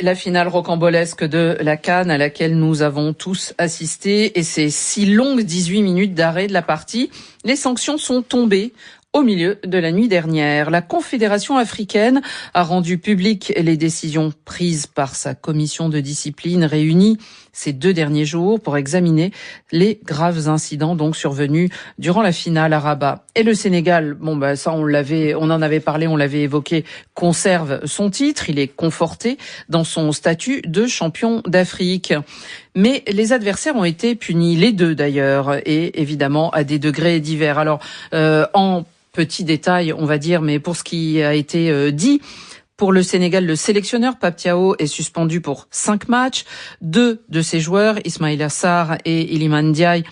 La finale rocambolesque de la CAN à laquelle nous avons tous assisté et ces si longues 18 minutes d'arrêt de la partie, les sanctions sont tombées au milieu de la nuit dernière. La Confédération africaine a rendu publiques les décisions prises par sa commission de discipline réunie ces 2 derniers jours pour examiner les graves incidents donc survenus durant la finale à Rabat. Et le Sénégal, ça on en avait parlé, on l'avait évoqué, conserve son titre, il est conforté dans son statut de champion d'Afrique. Mais les adversaires ont été punis, les deux d'ailleurs, et évidemment à des degrés divers. Alors, en petit détail, on va dire, mais pour ce qui a été dit, pour le Sénégal, le sélectionneur Pape Thiaw est suspendu pour 5 matchs. 2 de ses joueurs, Ismaïla Sarr et Iliman Ndiaye,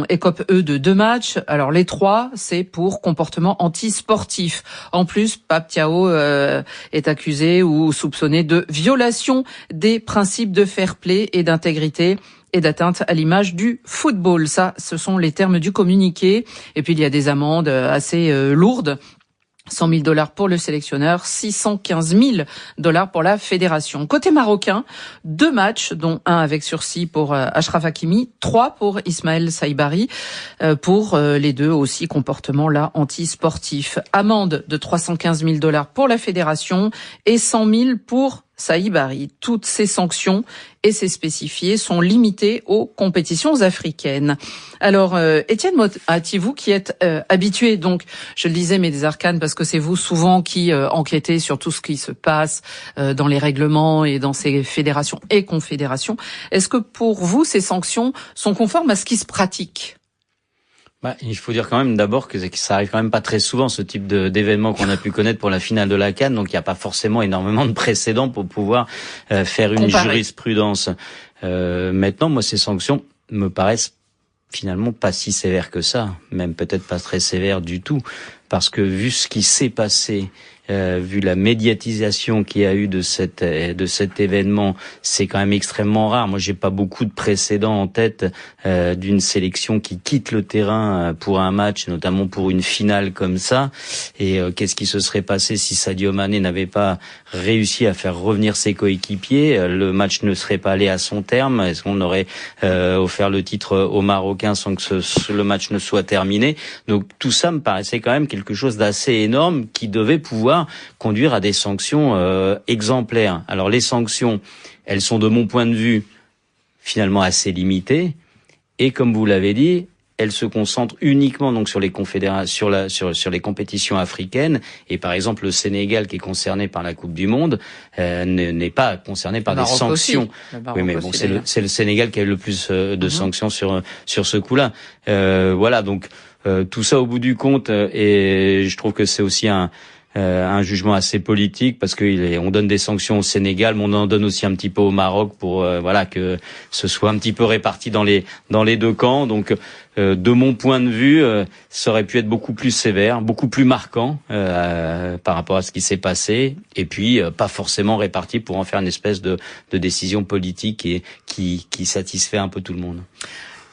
écopent eux de 2 matchs. Alors les 3, c'est pour comportement antisportif. En plus, Pape Thiaw est accusé ou soupçonné de violation des principes de fair play et d'intégrité et d'atteinte à l'image du football. Ça, ce sont les termes du communiqué. Et puis il y a des amendes assez lourdes. 100 000 $ pour le sélectionneur, 615 000 $ pour la fédération. Côté marocain, 2 matchs, dont un avec sursis pour Achraf Hakimi, 3 pour Ismaël Saïbari, pour les 2 aussi comportements là anti-sportifs. Amende de 315 000 $ pour la fédération et 100 000 pour Saïbari. Toutes ces sanctions et ces spécifiés sont limitées aux compétitions africaines. Alors, Étienne Moati, vous qui êtes habitué, donc, je le disais, mais des arcanes, parce que c'est vous souvent qui enquêtez sur tout ce qui se passe dans les règlements et dans ces fédérations et confédérations. Est-ce que pour vous, ces sanctions sont conformes à ce qui se pratique ? Il faut dire quand même d'abord que ça arrive quand même pas très souvent, ce type d'événement qu'on a pu connaître pour la finale de la CAN, donc il n'y a pas forcément énormément de précédents pour pouvoir faire une jurisprudence. Maintenant, moi, ces sanctions me paraissent finalement pas si sévères que ça, même peut-être pas très sévères du tout, parce que vu ce qui s'est passé, vu la médiatisation qu'il y a eu de cet événement, c'est quand même extrêmement rare. Moi, j'ai pas beaucoup de précédents en tête d'une sélection qui quitte le terrain pour un match, notamment pour une finale comme ça. Et qu'est-ce qui se serait passé si Sadio Mané n'avait pas réussi à faire revenir ses coéquipiers? Le match ne serait pas allé à son terme. Est-ce qu'on aurait offert le titre aux Marocains sans que le match ne soit terminé? Donc tout ça me paraissait quand même quelque chose d'assez énorme qui devait pouvoir conduire à des sanctions exemplaires. Alors les sanctions, elles sont de mon point de vue finalement assez limitées et comme vous l'avez dit, elles se concentrent uniquement donc sur les confédérations, sur les compétitions africaines. Et par exemple, le Sénégal, qui est concerné par la Coupe du Monde, n'est pas concerné par des sanctions. Oui, mais bon, c'est le Sénégal qui a eu le plus de sanctions sur ce coup-là. Voilà, donc tout ça au bout du compte, et je trouve que c'est aussi un jugement assez politique parce que on donne des sanctions au Sénégal, mais on en donne aussi un petit peu au Maroc pour que ce soit un petit peu réparti dans les 2 camps. Donc de mon point de vue, ça aurait pu être beaucoup plus sévère, beaucoup plus marquant par rapport à ce qui s'est passé, et puis pas forcément réparti pour en faire une espèce de décision politique et qui satisfait un peu tout le monde.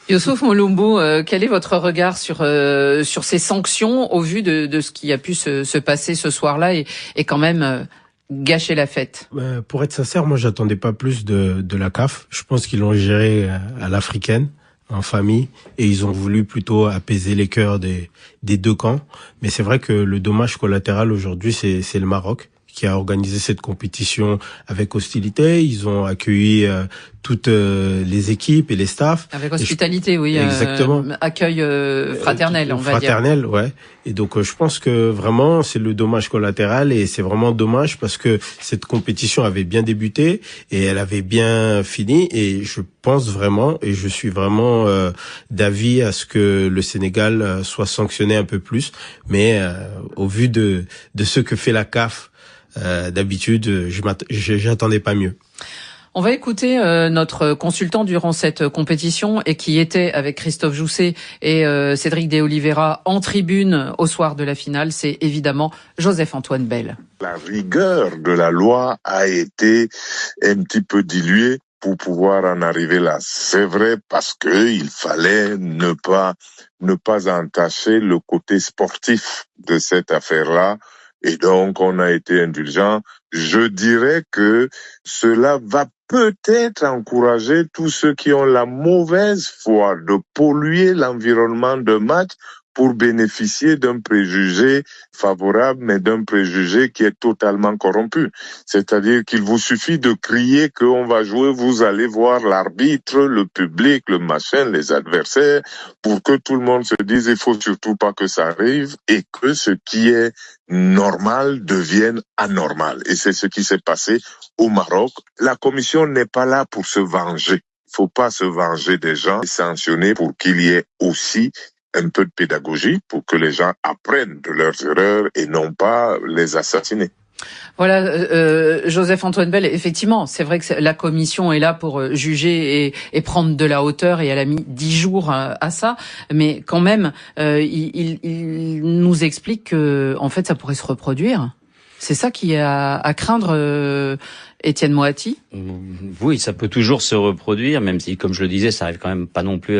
Youssouf Moulombou, quel est votre regard sur ces sanctions au vu de ce qui a pu se passer ce soir-là et quand même gâcher la fête? Pour être sincère, moi j'attendais pas plus de la CAF. Je pense qu'ils l'ont géré à l'africaine, en famille, et ils ont voulu plutôt apaiser les cœurs des 2 camps. Mais c'est vrai que le dommage collatéral aujourd'hui, c'est le Maroc qui a organisé cette compétition avec hostilité. Ils ont accueilli toutes les équipes et les staffs. Avec hospitalité, oui. Exactement. Accueil fraternel, on va dire. Fraternel, ouais. Et donc, je pense que vraiment, c'est le dommage collatéral et c'est vraiment dommage parce que cette compétition avait bien débuté et elle avait bien fini et je pense vraiment et je suis vraiment d'avis à ce que le Sénégal soit sanctionné un peu plus. Mais au vu de ce que fait la CAF, d'habitude, j'attendais pas mieux. On va écouter notre consultant durant cette compétition et qui était avec Christophe Jousset et Cédric De Oliveira en tribune au soir de la finale. C'est évidemment Joseph-Antoine Bell. La rigueur de la loi a été un petit peu diluée pour pouvoir en arriver là. C'est vrai parce que il fallait ne pas entacher le côté sportif de cette affaire-là. Et donc, on a été indulgent. je dirais que cela va peut-être encourager tous ceux qui ont la mauvaise foi de polluer l'environnement de match pour bénéficier d'un préjugé favorable, mais d'un préjugé qui est totalement corrompu. C'est-à-dire qu'il vous suffit de crier qu'on va jouer, vous allez voir l'arbitre, le public, le machin, les adversaires, pour que tout le monde se dise il faut surtout pas que ça arrive et que ce qui est normal devienne anormal. Et c'est ce qui s'est passé au Maroc. La commission n'est pas là pour se venger. Il faut pas se venger des gens et sanctionner pour qu'il y ait aussi un peu de pédagogie pour que les gens apprennent de leurs erreurs et non pas les assassiner. Voilà, Joseph-Antoine Bell, effectivement, c'est vrai que la commission est là pour juger et prendre de la hauteur, et elle a mis 10 jours à ça, mais quand même, il nous explique que, en fait, ça pourrait se reproduire. C'est ça qui est à craindre, Étienne Moati? Oui, ça peut toujours se reproduire, même si, comme je le disais, ça arrive quand même pas non plus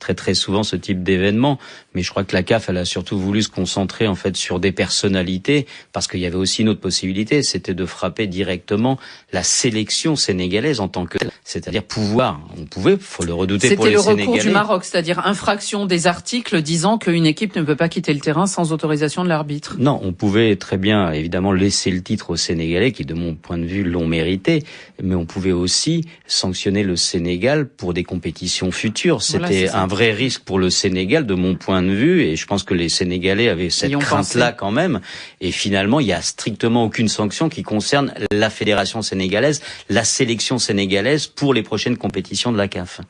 très très souvent ce type d'événement. Mais je crois que la CAF, elle a surtout voulu se concentrer en fait sur des personnalités, parce qu'il y avait aussi une autre possibilité, c'était de frapper directement la sélection sénégalaise en tant que telle. C'est-à-dire faut le redouter pour les Sénégalais. C'était le recours du Maroc, c'est-à-dire infraction des articles disant qu'une équipe ne peut pas quitter le terrain sans autorisation de l'arbitre. Non, on pouvait très bien, évidemment, laisser le titre aux Sénégalais, qui, de mon point de vue, l'ont mérité, mais on pouvait aussi sanctionner le Sénégal pour des compétitions futures. C'était un vrai risque pour le Sénégal, de mon point de vue, et je pense que les Sénégalais avaient cette crainte-là quand même. Et finalement, il y a strictement aucune sanction qui concerne la fédération sénégalaise, la sélection sénégalaise pour les prochaines compétitions de la CAF.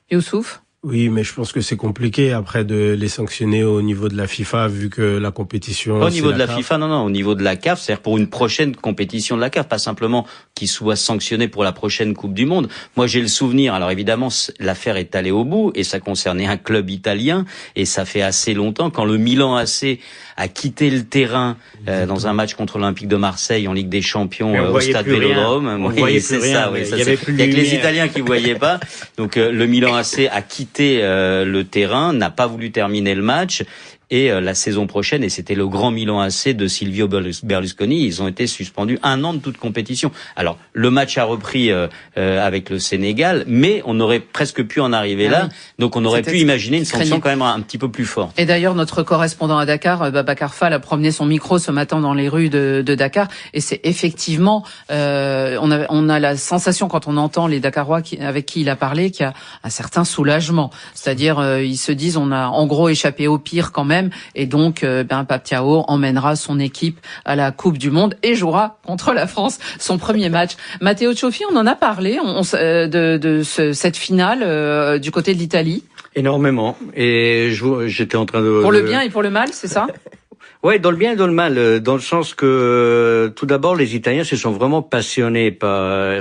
Youssouf? Oui, mais je pense que c'est compliqué après de les sanctionner au niveau de la FIFA, vu que la compétition... Pas au niveau de la FIFA, non, au niveau de la CAF, c'est-à-dire pour une prochaine compétition de la CAF, pas simplement qu'ils soient sanctionnés pour la prochaine Coupe du Monde. Moi, j'ai le souvenir, alors évidemment, l'affaire est allée au bout, et ça concernait un club italien, et ça fait assez longtemps, quand le Milan AC a quitté le terrain dans un match contre l'Olympique de Marseille en Ligue des Champions au Stade Vélodrome. Oui, c'est ça. Oui, ça, il y a que les Italiens qui voyaient pas. Donc le Milan AC a quitté le terrain, n'a pas voulu terminer le match. Et la saison prochaine, et c'était le grand Milan AC de Silvio Berlusconi, ils ont été suspendus 1 an de toute compétition. Alors, le match a repris avec le Sénégal, mais on aurait presque pu en arriver là. Oui. Donc, on aurait pu imaginer une sanction quand même un petit peu plus forte. Et d'ailleurs, notre correspondant à Dakar, Babacar Fall, a promené son micro ce matin dans les rues de Dakar. Et c'est effectivement, on a la sensation, quand on entend les Dakarois avec qui il a parlé, qu'il y a un certain soulagement. C'est-à-dire, ils se disent, on a en gros échappé au pire quand même. Et donc, Pape Thiaw emmènera son équipe à la Coupe du Monde et jouera contre la France son premier match. Matteo Cioffi, on en a parlé cette finale du côté de l'Italie. Énormément. Et j'étais en train de... Pour le bien et pour le mal, c'est ça? Ouais, dans le bien et dans le mal, dans le sens que tout d'abord les Italiens sont vraiment passionnés par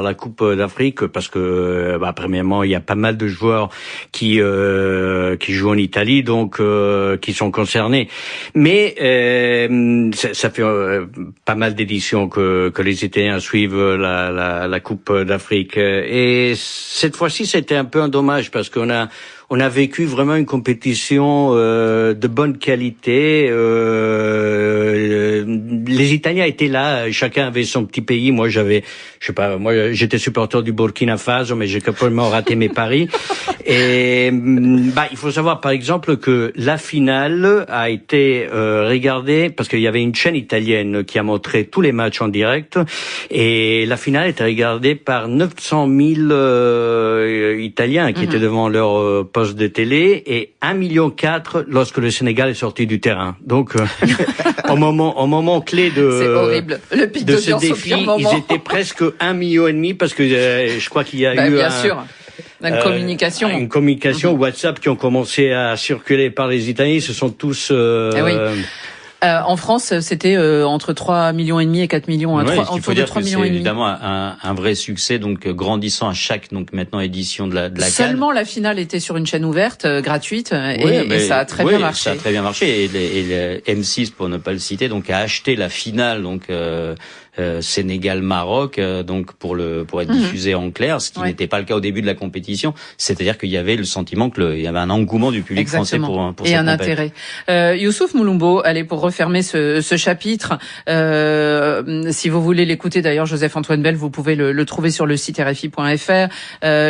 la Coupe d'Afrique, parce que premièrement il y a pas mal de joueurs qui jouent en Italie, donc qui sont concernés. Mais ça fait pas mal d'éditions que les Italiens suivent la Coupe d'Afrique, et cette fois-ci c'était un peu un dommage, parce qu'on a vécu vraiment une compétition de bonne qualité. Les Italiens étaient là, chacun avait son petit pays. Moi, j'étais supporter du Burkina Faso, mais j'ai complètement raté mes paris. Et il faut savoir, par exemple, que la finale a été regardée, parce qu'il y avait une chaîne italienne qui a montré tous les matchs en direct, et la finale était regardée par 900 000 Italiens qui étaient devant leur poste de télé, et 1,4 million lorsque le Sénégal est sorti du terrain. Donc, au moment clé c'est horrible. Le pic de ce défi, ils étaient presque 1,5 million, parce que je crois qu'il y a eu bien sûr. Une communication WhatsApp qui ont commencé à circuler par les Italiens. Ils se sont tous... en France, c'était entre 3,5 millions et 4 millions, autour de 3 millions et demi. C'est évidemment un vrai succès, donc grandissant à chaque maintenant édition de la CAN. Seulement la finale était sur une chaîne ouverte, gratuite, et ça a très bien marché. Ça a très bien marché, et le M6, pour ne pas le citer, donc a acheté la finale, donc Sénégal-Maroc, donc pour être diffusé en clair, ce qui n'était pas le cas au début de la compétition. C'est-à-dire qu'il y avait le sentiment il y avait un engouement du public français pour et un intérêt. Youssouf Moulumbo, allez, pour refermer ce chapitre, si vous voulez l'écouter, d'ailleurs, Joseph-Antoine Bell, vous pouvez le trouver sur le site RFI.fr.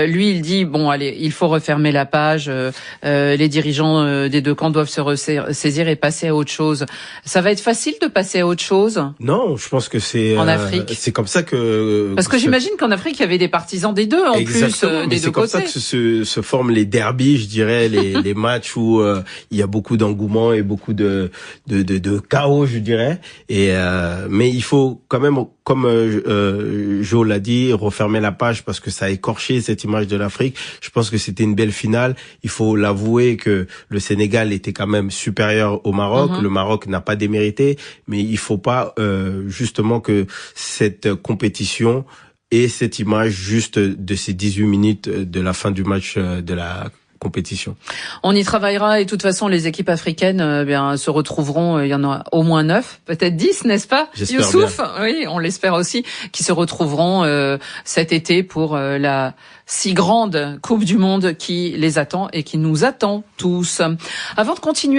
Lui, il dit, bon, allez, il faut refermer la page, les dirigeants des deux camps doivent se ressaisir et passer à autre chose. Ça va être facile de passer à autre chose? Non, je pense que c'est en Afrique. C'est comme ça que parce que j'imagine qu'en Afrique il y avait des partisans des deux en exactement, plus des deux côtés. C'est comme ça que se forment les derbies, je dirais, les matchs où il y a beaucoup d'engouement et beaucoup de chaos, je dirais. Et mais il faut quand même, comme Jo l'a dit, refermer la page parce que ça a écorché cette image de l'Afrique. Je pense que c'était une belle finale. Il faut l'avouer que le Sénégal était quand même supérieur au Maroc. Le Maroc n'a pas démérité, mais il faut pas justement que cette compétition ait cette image juste de ces 18 minutes de la fin du match de la compétition. On y travaillera et de toute façon les équipes africaines se retrouveront, il y en a au moins 9, peut-être 10, n'est-ce pas Youssouf? Bien. Oui, on l'espère aussi, qui se retrouveront cet été pour la si grande Coupe du Monde qui les attend et qui nous attend tous. Avant de continuer